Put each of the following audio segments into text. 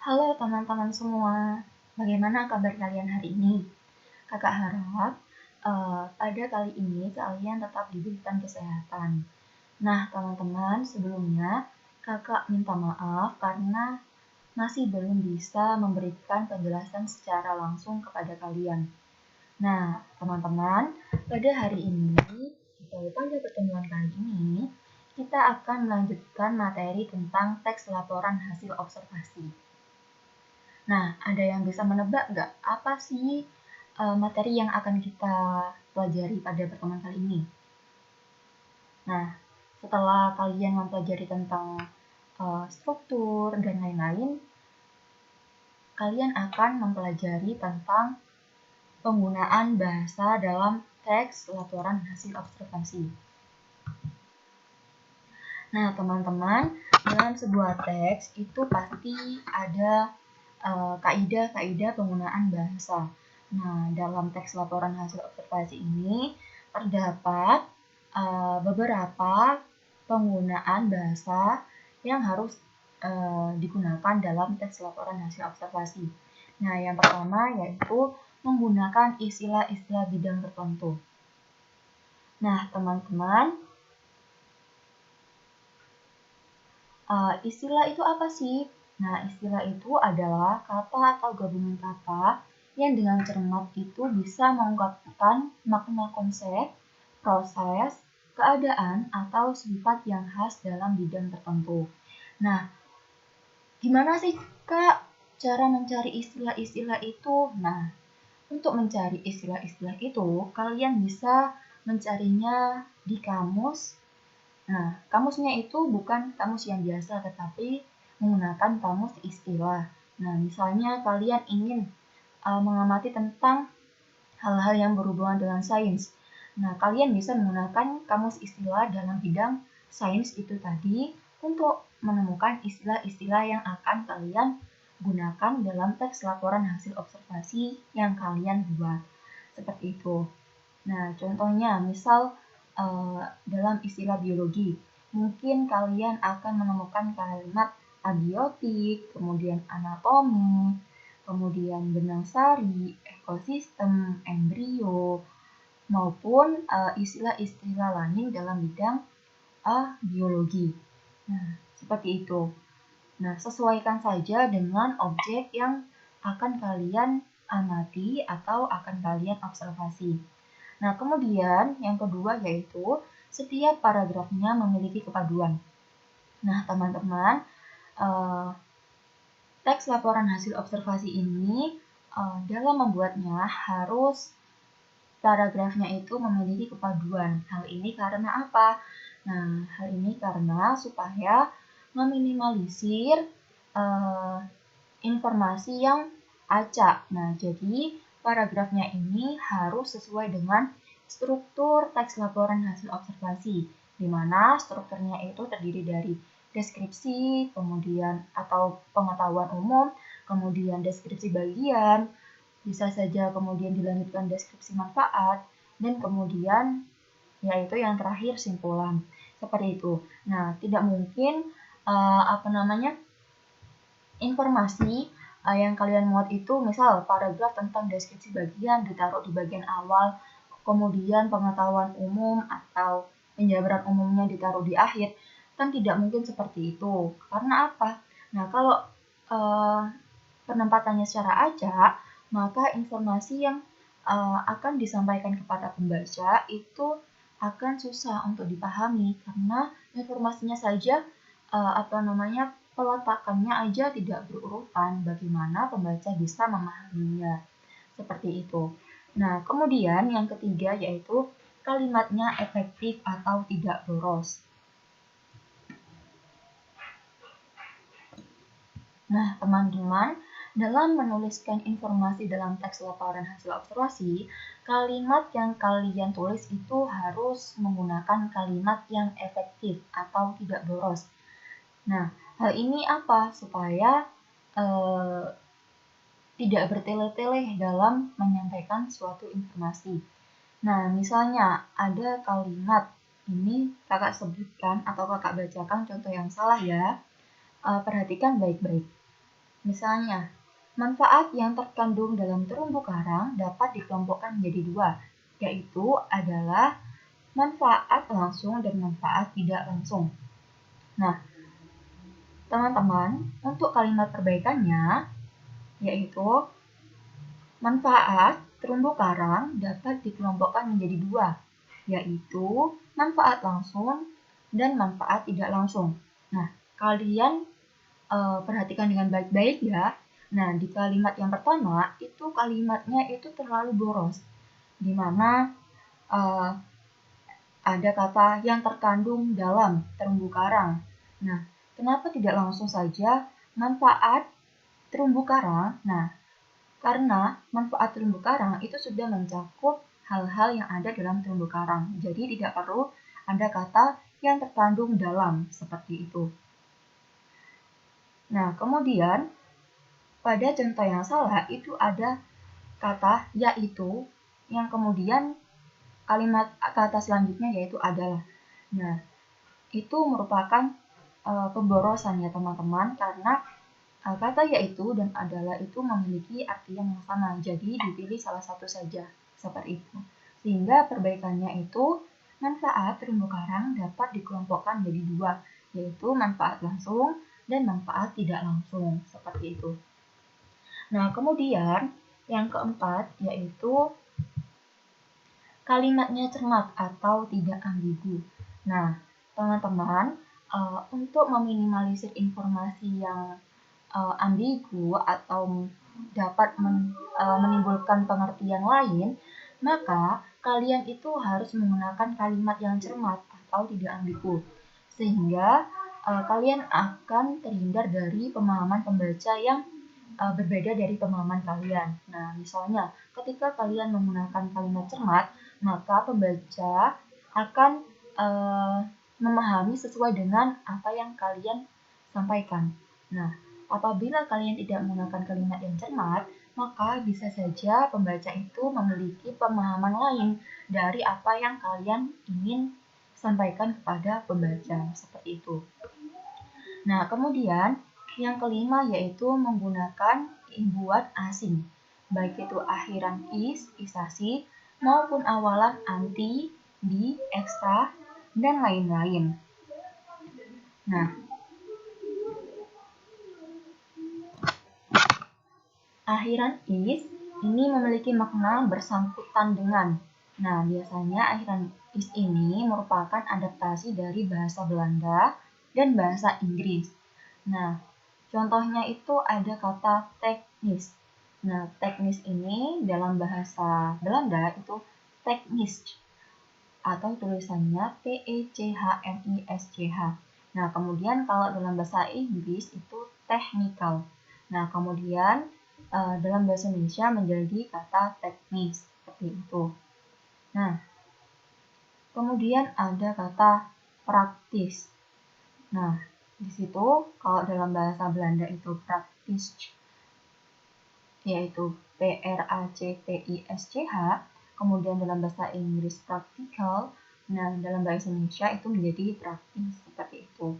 Halo teman-teman semua, bagaimana kabar kalian hari ini? Kakak harap pada kali ini kalian tetap diberikan kesehatan. Nah teman-teman, sebelumnya kakak minta maaf karena masih belum bisa memberikan penjelasan secara langsung kepada kalian. Nah teman-teman, pada hari ini atau pada pertemuan kali ini kita akan melanjutkan materi tentang teks laporan hasil observasi. Nah, ada yang bisa menebak nggak apa sih materi yang akan kita pelajari pada pertemuan kali ini? Nah, setelah kalian mempelajari tentang struktur dan lain-lain, kalian akan mempelajari tentang penggunaan bahasa dalam teks laporan hasil observasi. Nah, teman-teman, dalam sebuah teks itu pasti ada kaidah-kaidah penggunaan bahasa. Nah, dalam teks laporan hasil observasi ini terdapat beberapa penggunaan bahasa yang harus digunakan dalam teks laporan hasil observasi. Nah, yang pertama yaitu menggunakan istilah-istilah bidang tertentu. Nah, teman-teman, istilah itu apa sih? Nah, istilah itu adalah kata atau gabungan kata yang dengan cermat itu bisa mengungkapkan makna konsep, proses, keadaan, atau sifat yang khas dalam bidang tertentu. Nah, gimana sih Kak cara mencari istilah-istilah itu? Nah, untuk mencari istilah-istilah itu, kalian bisa mencarinya di kamus. Nah, kamusnya itu bukan kamus yang biasa, tetapi menggunakan kamus istilah. Nah, misalnya kalian ingin mengamati tentang hal-hal yang berhubungan dengan sains. Nah, kalian bisa menggunakan kamus istilah dalam bidang sains itu tadi untuk menemukan istilah-istilah yang akan kalian gunakan dalam teks laporan hasil observasi yang kalian buat. Seperti itu. Nah, contohnya misal dalam istilah biologi, mungkin kalian akan menemukan kalimat abiotik, kemudian anatomi, kemudian benang sari, ekosistem, embrio, maupun istilah-istilah lain dalam bidang biologi. Nah, seperti itu. Nah, sesuaikan saja dengan objek yang akan kalian amati atau akan kalian observasi. Nah, kemudian yang kedua yaitu setiap paragrafnya memiliki kepaduan. Nah, teman-teman, teks laporan hasil observasi ini dalam membuatnya harus paragrafnya itu memiliki kepaduan. Hal ini karena apa? Nah, hal ini karena supaya meminimalisir informasi yang acak. Nah, jadi paragrafnya ini harus sesuai dengan struktur teks laporan hasil observasi, di mana strukturnya itu terdiri dari deskripsi, kemudian atau pengetahuan umum, kemudian deskripsi bagian, bisa saja kemudian dilanjutkan deskripsi manfaat, dan kemudian yaitu yang terakhir simpulan. Seperti itu. Nah, tidak mungkin informasi yang kalian muat itu misal paragraf tentang deskripsi bagian ditaruh di bagian awal, kemudian pengetahuan umum atau penjabaran umumnya ditaruh di akhir, kan tidak mungkin seperti itu. Karena apa? Nah, kalau penempatannya secara acak, maka informasi yang akan disampaikan kepada pembaca itu akan susah untuk dipahami karena informasinya saja peletakannya aja tidak berurutan, bagaimana pembaca bisa memahaminya. Seperti itu. Nah, kemudian yang ketiga yaitu kalimatnya efektif atau tidak boros. Nah, teman-teman, dalam menuliskan informasi dalam teks laporan hasil observasi, kalimat yang kalian tulis itu harus menggunakan kalimat yang efektif atau tidak boros. Nah, hal ini apa? Supaya tidak bertele-tele dalam menyampaikan suatu informasi. Nah, misalnya ada kalimat, ini kakak sebutkan atau kakak bacakan contoh yang salah ya. Perhatikan baik-baik. Misalnya, manfaat yang terkandung dalam terumbu karang dapat dikelompokkan menjadi dua, yaitu adalah manfaat langsung dan manfaat tidak langsung. Nah, teman-teman, untuk kalimat perbaikannya, yaitu manfaat terumbu karang dapat dikelompokkan menjadi dua, yaitu manfaat langsung dan manfaat tidak langsung. Nah, kalian perhatikan dengan baik-baik ya. Nah, di kalimat yang pertama, itu kalimatnya itu terlalu boros, di mana ada kata yang terkandung dalam terumbu karang. Nah, kenapa tidak langsung saja manfaat terumbu karang? Nah, karena manfaat terumbu karang itu sudah mencakup hal-hal yang ada dalam terumbu karang. Jadi tidak perlu ada kata yang terkandung dalam seperti itu. Nah, kemudian pada contoh yang salah itu ada kata yaitu yang kemudian kalimat kata selanjutnya yaitu adalah. Nah, itu merupakan pemborosan ya teman-teman, karena kata yaitu dan adalah itu memiliki arti yang sama, jadi dipilih salah satu saja, seperti itu. Sehingga perbaikannya itu manfaat terumbu karang dapat dikelompokkan menjadi dua, yaitu manfaat langsung dan manfaat tidak langsung, seperti itu. Nah, kemudian yang keempat yaitu kalimatnya cermat atau tidak ambigu. Nah, teman-teman, untuk meminimalisir informasi yang ambigu atau dapat menimbulkan pengertian lain, maka kalian itu harus menggunakan kalimat yang cermat atau tidak ambigu, sehingga kalian akan terhindar dari pemahaman pembaca yang berbeda dari pemahaman kalian. Nah, misalnya ketika kalian menggunakan kalimat cermat, maka pembaca akan memahami sesuai dengan apa yang kalian sampaikan. Nah, apabila kalian tidak menggunakan kalimat yang cermat, maka bisa saja pembaca itu memiliki pemahaman lain dari apa yang kalian ingin sampaikan kepada pembaca, seperti itu. Nah, kemudian yang kelima yaitu menggunakan imbuhan asing, baik itu akhiran is, isasi, maupun awalan anti, di, ekstra, dan lain-lain. Nah, akhiran is ini memiliki makna bersangkutan dengan. Nah, biasanya akhiran is ini merupakan adaptasi dari bahasa Belanda dan bahasa Inggris. Nah, contohnya itu ada kata teknis. Nah, teknis ini dalam bahasa Belanda itu teknis atau tulisannya TECHNISCH. Nah, kemudian kalau dalam bahasa Inggris itu technical. Nah, kemudian dalam bahasa Indonesia menjadi kata teknis, seperti itu. Nah, kemudian ada kata praktis. Nah, di situ kalau dalam bahasa Belanda itu praktis, yaitu PRACTISCH, kemudian dalam bahasa Inggris practical, nah dalam bahasa Indonesia itu menjadi praktis, seperti itu.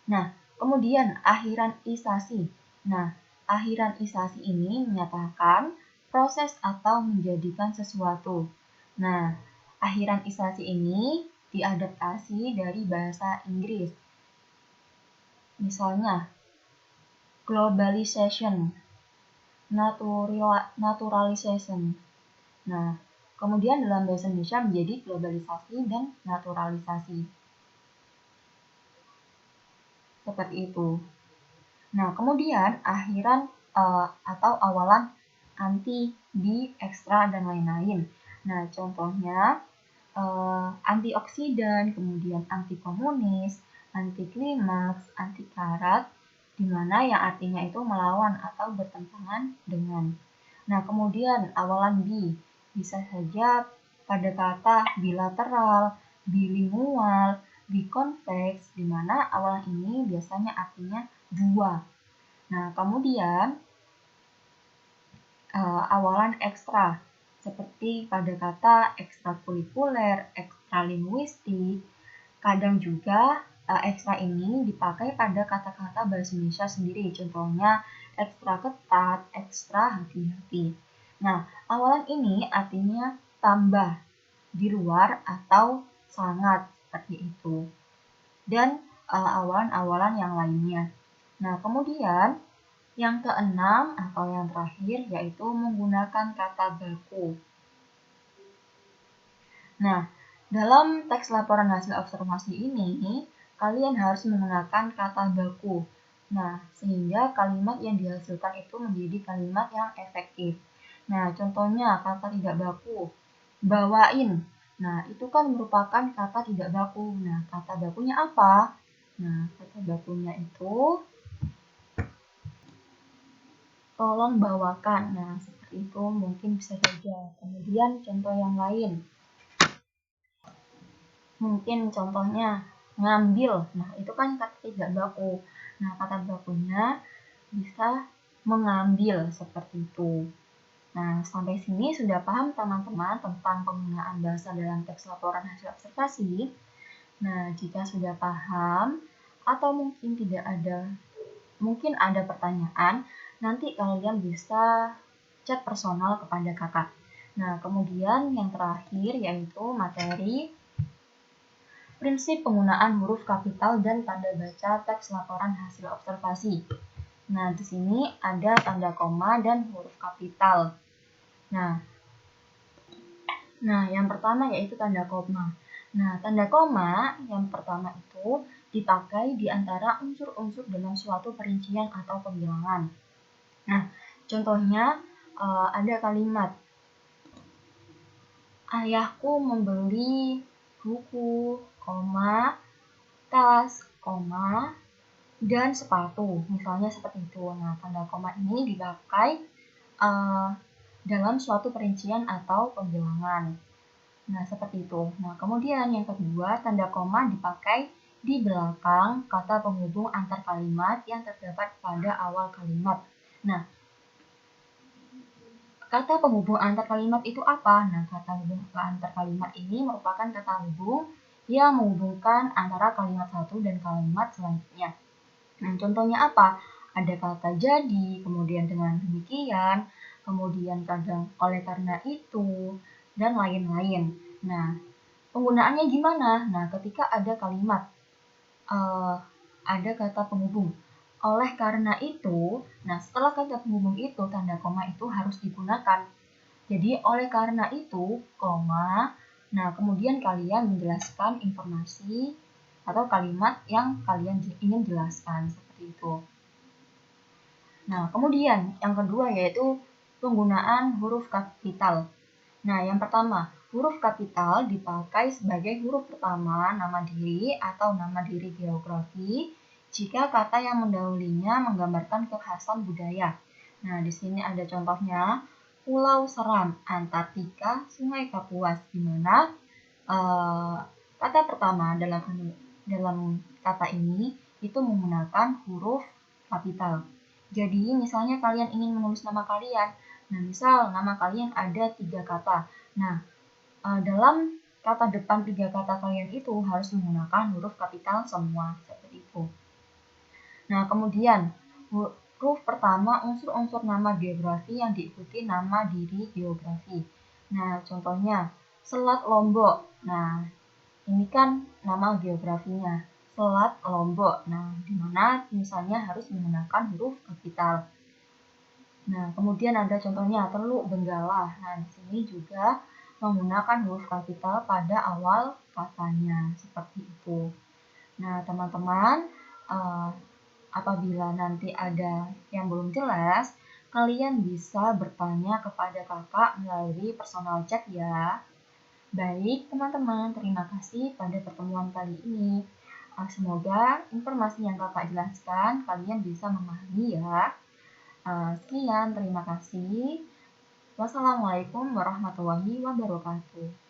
Nah, kemudian akhiran isasi. Nah, akhiran isasi ini menyatakan proses atau menjadikan sesuatu. Nah, akhiran isasi ini diadaptasi dari bahasa Inggris. Misalnya, globalization, naturalization. Nah, kemudian dalam bahasa Indonesia menjadi globalisasi dan naturalisasi. Seperti itu. Nah, kemudian akhiran atau awalan anti, di, ekstra, dan lain-lain. Nah, contohnya antioksidan, kemudian anti komunis, anti klimaks, anti karat, di mana yang artinya itu melawan atau bertentangan dengan. Nah, kemudian awalan bi, bisa saja pada kata bilateral, bilingual, bikonveks, di mana awalan ini biasanya artinya dua. Nah, kemudian awalan ekstra, seperti pada kata ekstrakurikuler, ekstralinguistik, kadang juga ekstra ini dipakai pada kata-kata bahasa Indonesia sendiri. Contohnya ekstra ketat, ekstra hati-hati. Nah, awalan ini artinya tambah, di luar, atau sangat, seperti itu. Dan awalan-awalan yang lainnya. Nah, kemudian yang keenam atau yang terakhir yaitu menggunakan kata baku. Nah, dalam teks laporan hasil observasi ini, kalian harus menggunakan kata baku. Nah, sehingga kalimat yang dihasilkan itu menjadi kalimat yang efektif. Nah, contohnya kata tidak baku, bawain. Nah, itu kan merupakan kata tidak baku. Nah, kata bakunya apa? Nah, kata bakunya itu tolong bawakan. Nah, seperti itu mungkin bisa saja. Kemudian contoh yang lain. Mungkin contohnya ngambil. Nah, itu kan kata tidak baku. Nah, kata bakunya bisa mengambil seperti itu. Nah, sampai sini sudah paham teman-teman tentang penggunaan bahasa dalam teks laporan hasil observasi. Nah, jika sudah paham atau mungkin ada pertanyaan, nanti kalian bisa chat personal kepada kakak. Nah, kemudian yang terakhir yaitu materi prinsip penggunaan huruf kapital dan tanda baca teks laporan hasil observasi. Nah, di sini ada tanda koma dan huruf kapital. Nah, yang pertama yaitu tanda koma. Nah, tanda koma yang pertama itu dipakai di antara unsur-unsur dalam suatu perincian atau pembilangan. Nah, contohnya ada kalimat ayahku membeli buku, tas, dan sepatu. Misalnya seperti itu. Nah, tanda koma ini dipakai dalam suatu perincian atau pembilangan. Nah, seperti itu. Nah, kemudian yang kedua, tanda koma dipakai di belakang kata penghubung antar kalimat yang terdapat pada awal kalimat. Nah, kata penghubung antar kalimat itu apa? Nah, kata penghubung antar kalimat ini merupakan kata hubung yang menghubungkan antara kalimat satu dan kalimat selanjutnya. Nah, contohnya apa? Ada kata jadi, kemudian dengan demikian, kemudian kadang oleh karena itu, dan lain-lain. Nah, penggunaannya gimana? Nah, ketika ada kalimat, ada kata penghubung. Oleh karena itu, nah setelah kata penghubung itu, tanda koma itu harus digunakan. Jadi, oleh karena itu, koma, nah kemudian kalian menjelaskan informasi atau kalimat yang kalian ingin jelaskan, seperti itu. Nah, kemudian yang kedua yaitu penggunaan huruf kapital. Nah, yang pertama, huruf kapital dipakai sebagai huruf pertama nama diri atau nama diri geografi jika kata yang mendahulunya menggambarkan kekhasan budaya. Nah, di sini ada contohnya Pulau Seram, Antartika, Sungai Kapuas, di mana kata pertama dalam kata ini itu menggunakan huruf kapital. Jadi, misalnya kalian ingin menulis nama kalian. Nah, misal nama kalian ada 3 kata. Nah, dalam kata depan 3 kata kalian itu harus menggunakan huruf kapital semua, seperti itu. Nah, kemudian huruf pertama unsur-unsur nama geografi yang diikuti nama diri geografi. Nah, contohnya Selat Lombok. Nah, ini kan nama geografinya. Selat Lombok. Nah, di mana misalnya harus menggunakan huruf kapital. Nah, kemudian ada contohnya Teluk Benggala. Nah, di sini juga menggunakan huruf kapital pada awal katanya, seperti itu. Nah, teman-teman, apabila nanti ada yang belum jelas, kalian bisa bertanya kepada kakak melalui personal chat ya. Baik, teman-teman, terima kasih pada pertemuan kali ini. Semoga informasi yang kakak jelaskan kalian bisa memahami ya. Sekian, terima kasih. Wassalamualaikum warahmatullahi wabarakatuh.